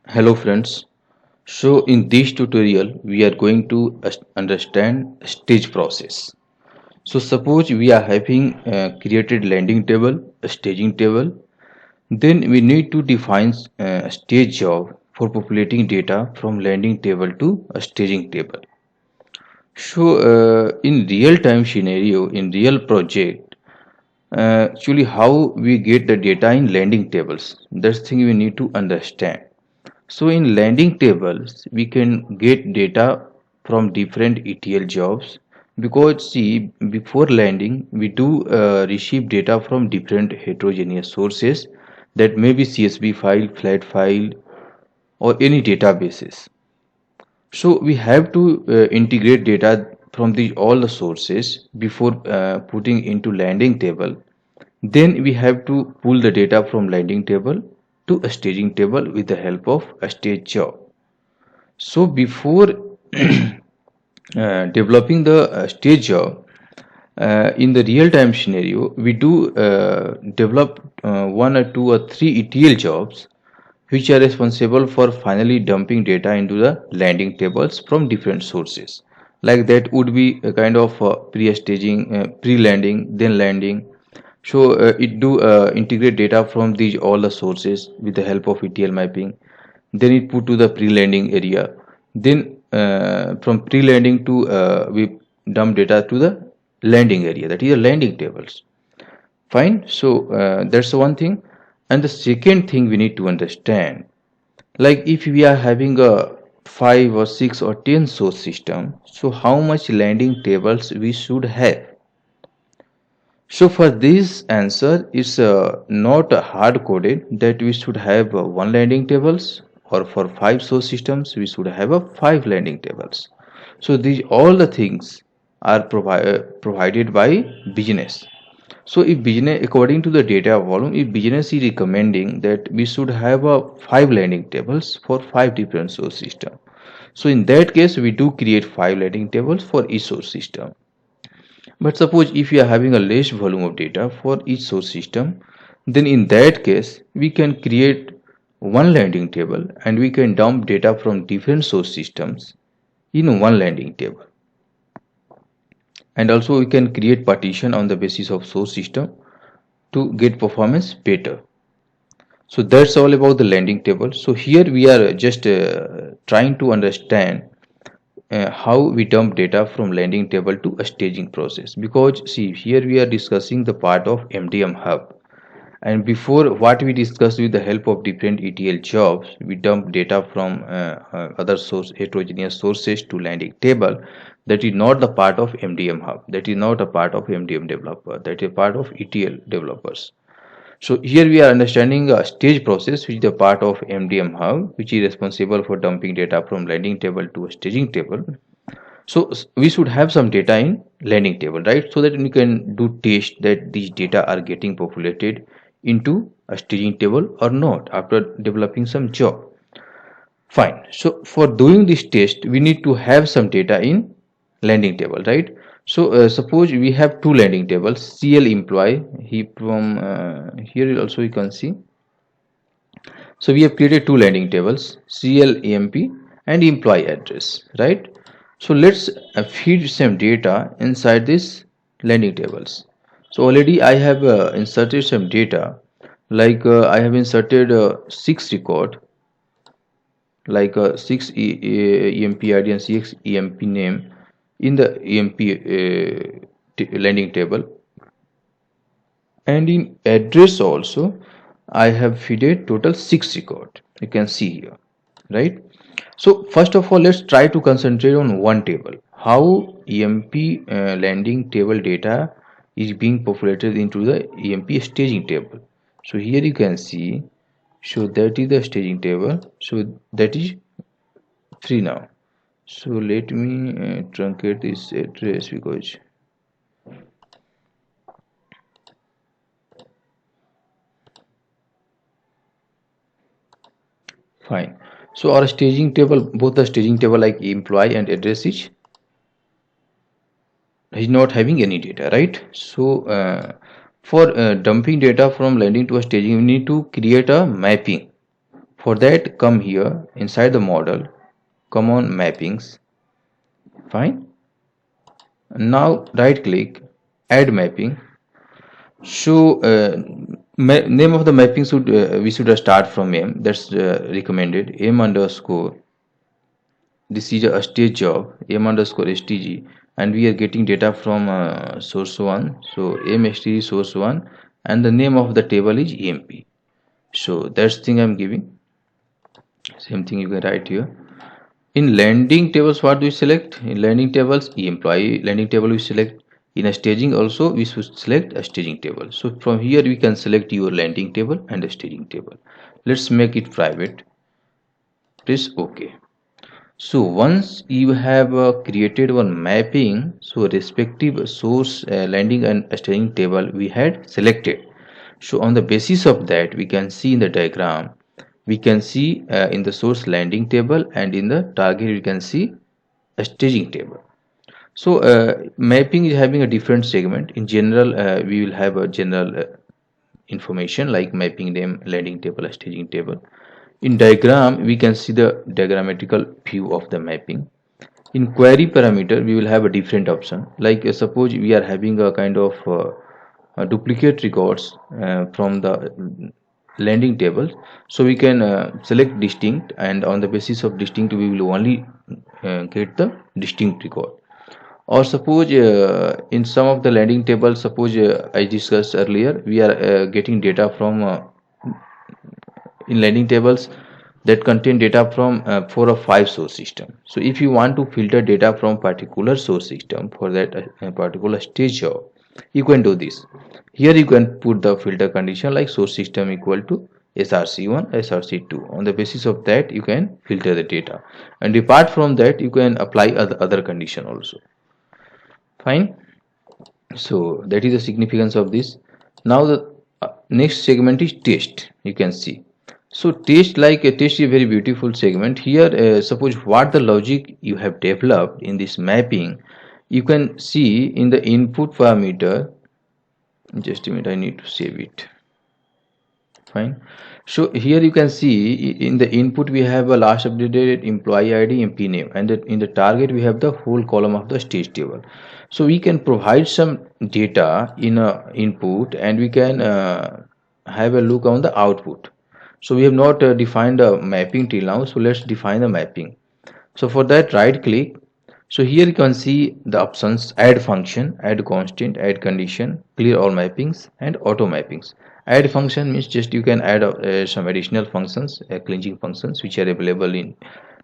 Hello friends. So in this tutorial we are going to understand stage process. So suppose we are having created landing table, a staging table, then we need to define a stage job for populating data from landing table to a staging table. So in real time scenario, in real project, actually how we get the data in landing tables, that's thing we need to understand. So in landing tables, we can get data from different ETL jobs because see before landing we do receive data from different heterogeneous sources that may be CSV file, flat file or any databases. So we have to integrate data from all the sources before putting into landing table. Then we have to pull the data from landing table to a staging table with the help of a stage job. So before developing the stage job, in the real-time scenario, we do develop one or two or three ETL jobs which are responsible for finally dumping data into the landing tables from different sources. Like that would be a kind of pre-staging, pre-landing, then landing. So it do integrate data from these all the sources with the help of ETL mapping. Then it put to the pre-landing area. Then from pre-landing to we dump data to the landing area. That is the landing tables. Fine. So that's one thing. And the second thing we need to understand, like if we are having a 5 or 6 or 10 source system, so how much landing tables we should have. So for this answer, it's not hard coded that we should have one landing tables, or for 5 source systems we should have a 5 landing tables. So these all the things are provided by business. So if business, according to the data volume, if business is recommending that we should have a 5 landing tables for 5 different source system. So in that case, we do create 5 landing tables for each source system. But suppose if you are having a less volume of data for each source system, then in that case, we can create one landing table and we can dump data from different source systems in one landing table. And also we can create partition on the basis of source system to get performance better. So that's all about the landing table. So here we are just trying to understand how we dump data from landing table to a staging process, because see here we are discussing the part of MDM hub, and before what we discussed with the help of different ETL jobs, we dump data from other source heterogeneous sources to landing table. That is not the part of MDM hub, that is not a part of MDM developer, that is part of ETL developers. So here we are understanding a stage process, which is the part of MDM hub, which is responsible for dumping data from landing table to a staging table. So we should have some data in landing table, right? So that we can do test that these data are getting populated into a staging table or not after developing some job. Fine. So for doing this test, we need to have some data in landing table, right? So suppose we have two landing tables, CL employee. He from here also you can see. So we have created two landing tables, CL EMP and employee address, right? So let's feed some data inside this landing tables. So already I have inserted some data, like I have inserted 6 record, like 6 EMP ID and 6 EMP name in the EMP landing table, and in address also I have fed total 6 record. You can see here, right? So first of all, let's try to concentrate on one table, how EMP landing table data is being populated into the EMP staging table. So here you can see, so that is the staging table, so that is free now. So let me truncate this address, because fine. So our staging table, both the staging table like employee and address is not having any data, right? So for dumping data from landing to a staging, we need to create a mapping For that, come here inside the model, come on mappings. Fine. Now right click, add mapping. So name of the mapping should we should start from M. That's recommended. M underscore. This is a stage job. M underscore stg, and we are getting data from source one. So M stg source one, and the name of the table is emp. So that's thing I'm giving. Same thing you can write here. In landing tables, what do we select? In landing tables, employee landing table we select. In a staging also, we should select a staging table. So from here, we can select your landing table and a staging table. Let's make it private. Press OK. So once you have created one mapping, so respective source landing and staging table we had selected. So on the basis of that, we can see in the diagram, we can see in the source landing table, and in the target we can see a staging table. So mapping is having a different segment. In general, we will have a general information like mapping name, landing table, staging table. In diagram, we can see the diagrammatical view of the mapping. In query parameter, we will have a different option. Like suppose we are having a kind of duplicate records from the landing table, so we can select distinct, and on the basis of distinct we will only get the distinct record. Or suppose in some of the landing tables, suppose I discussed earlier, we are getting data from in landing tables that contain data from 4 or 5 source system. So if you want to filter data from particular source system for that particular stage job, you can do this. Here you can put the filter condition like source system equal to src1 src2. On the basis of that you can filter the data, and apart from that you can apply other condition also. Fine. So that is the significance of this. Now the next segment is test. You can see, so test, like a test is a very beautiful segment. Here suppose what the logic you have developed in this mapping, you can see in the input parameter. Just a minute, I need to save it. Fine. So here you can see in the input we have a last updated employee id, mp name, and in the target we have the whole column of the stage table. So we can provide some data in a input, and we can have a look on the output. So we have not defined a mapping till now, so let's define the mapping. So for that, right click. So here you can see the options: add function, add constant, add condition, clear all mappings, and auto mappings. Add function means just you can add some additional functions, cleansing functions which are available in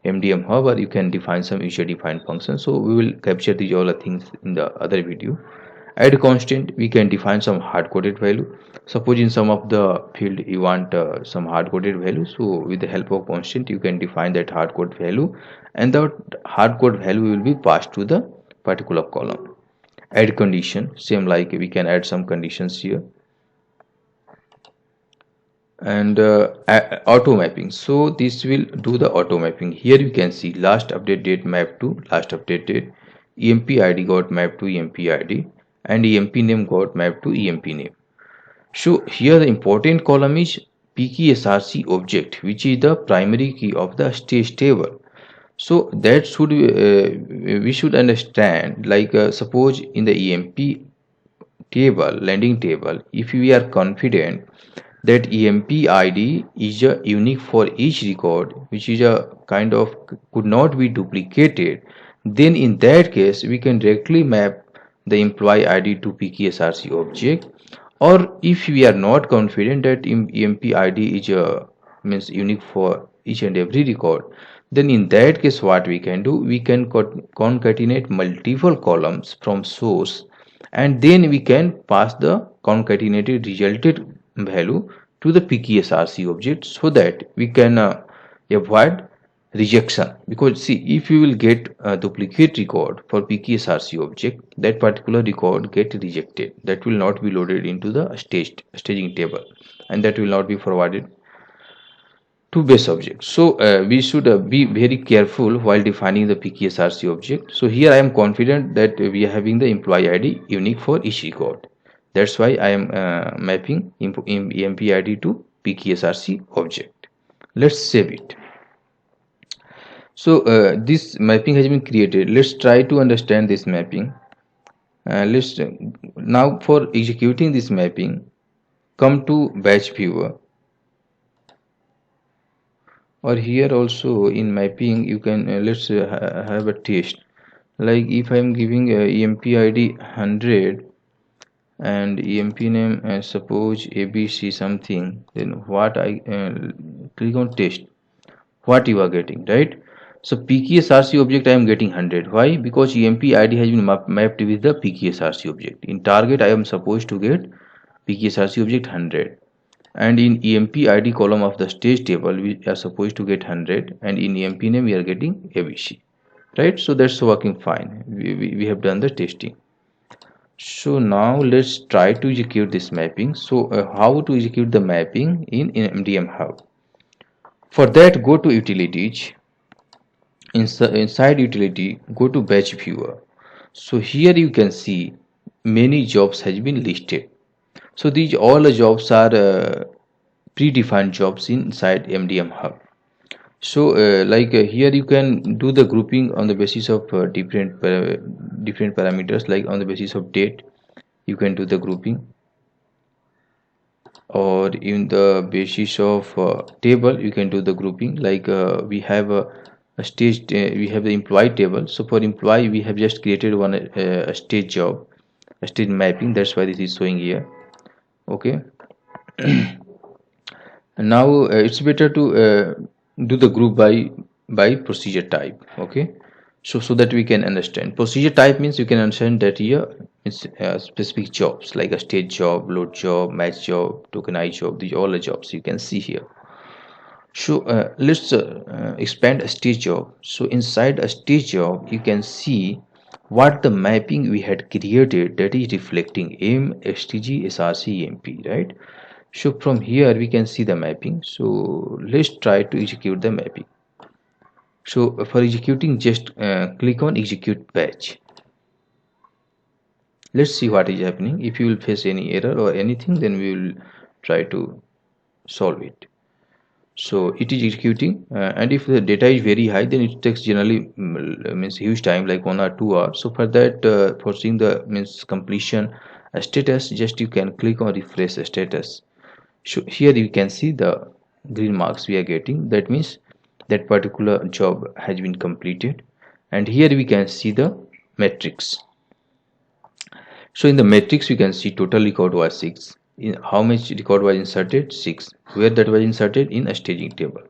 MDM hub, or you can define some user defined functions. So we will capture these all the things in the other video. Add constant, we can define some hard coded value. Suppose in some of the field you want some hard coded value, so with the help of constant you can define that hard code value, and that hard code value will be passed to the particular column. Add condition, same like we can add some conditions here. And auto mapping, so this will do the auto mapping. Here you can see last update date map to last update date, emp id got mapped to emp id, and emp name got mapped to emp name. So here the important column is pksrc object, which is the primary key of the stage table. So that should we should understand, like suppose in the emp table, landing table, if we are confident that emp id is a unique for each record, which is a kind of could not be duplicated, then in that case we can directly map the employee id to pksrc object. Or if we are not confident that emp id is a means unique for each and every record, then in that case what we can do, we can concatenate multiple columns from source, and then we can pass the concatenated resulted value to the pksrc object, so that we can avoid rejection. Because see, if you will get a duplicate record for pksrc object, that particular record get rejected, that will not be loaded into the staging table, and that will not be forwarded to base object. So we should be very careful while defining the pksrc object. So here I am confident that we are having the employee id unique for each record. That's why I am mapping emp id to pksrc object. Let's save it. So this mapping has been created. Let's try to understand this mapping. Let's now for executing this mapping, come to batch viewer, or here also in mapping you can let's have a test. Like if I am giving EMP ID 100 and EMP name suppose ABC something, then what I click on test, what you are getting, right? So PKSRC object I am getting 100. Why? Because EMP ID has been mapped with the PKSRC object. In target I am supposed to get PKSRC object 100, and in EMP ID column of the stage table we are supposed to get 100, and in EMP name we are getting ABC, right? So that's working fine. We have done the testing. So now let's try to execute this mapping. So how to execute the mapping in MDM Hub? For that, go to utilities. Inside utility, go to batch viewer. So here you can see many jobs has been listed. So these all the jobs are predefined jobs inside MDM Hub. So here you can do the grouping on the basis of different parameters, like on the basis of date you can do the grouping, or in the basis of table you can do the grouping. Like we have a stage, we have the employee table. So for employee we have just created one a stage job, a stage mapping. That's why this is showing here. Okay. And now it's better to do the group by procedure type. Okay. So that we can understand procedure type means you can understand that here it's specific jobs like a stage job, load job, match job, tokenized job. These all the jobs you can see here. So let's expand a stage job. So inside a stage job you can see what the mapping we had created, that is reflecting M, STG, SRC, MP, right? So from here we can see the mapping. So let's try to execute the mapping. So for executing, just click on execute batch. Let's see what is happening. If you will face any error or anything, then we will try to solve it. So it is executing, and if the data is very high, then it takes generally means huge time, like 1 or 2 hours. So for that, for seeing the means completion status, just you can click on refresh status. So here you can see the green marks we are getting. That means that particular job has been completed. And here we can see the metrics. So in the matrix we can see total record was 6. In how much record was inserted? 6. Where that was inserted? In a staging table.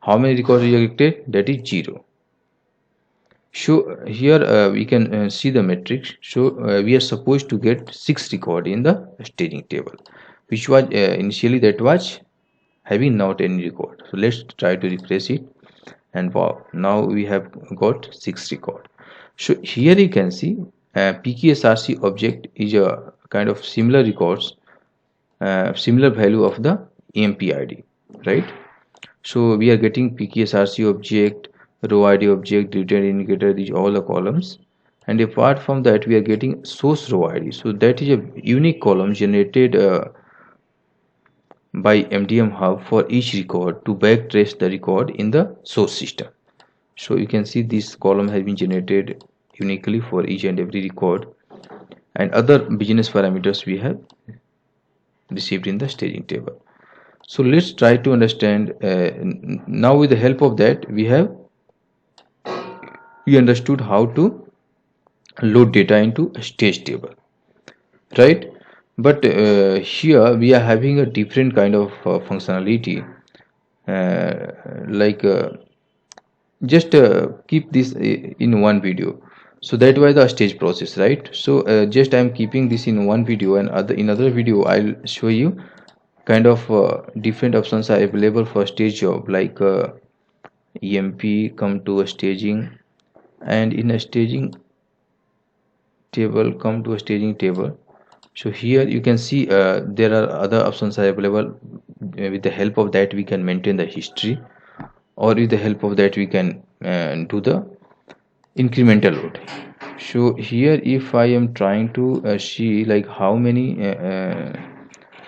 How many records rejected? That is 0. So here we can see the matrix. So we are supposed to get 6 record in the staging table, which was initially that was having not any record. So let's try to refresh it, and wow, now we have got 6 record. So here you can see PKSRC object is a kind of similar records, similar value of the EMP ID, right? So we are getting PKSRC object, row ID object, return indicator, these all the columns. And apart from that we are getting source row ID. So that is a unique column generated by MDM Hub for each record to backtrace the record in the source system. So you can see this column has been generated uniquely for each and every record, and other business parameters we have received in the staging table. So let's try to understand now. With the help of that we understood how to load data into a stage table, right? But here we are having a different kind of functionality, like just keep this in one video. So that was the stage process, right? So just I'm keeping this in one video, and in other video I'll show you kind of different options are available for stage job, like EMP, come to a staging, and in a staging table come to a staging table. So here you can see there are other options are available. With the help of that we can maintain the history, or with the help of that we can do the incremental load. So here if I am trying to see like how many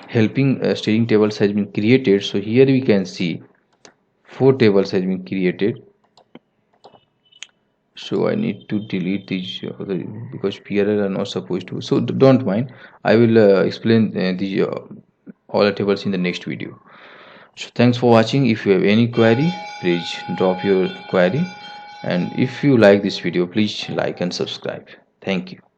helping staging tables has been created, so here we can see 4 tables has been created. So I need to delete these because PRL are not supposed to. So don't mind. I will explain the all the tables in the next video. So thanks for watching. If you have any query, please drop your query. And if you like this video, please like and subscribe. Thank you.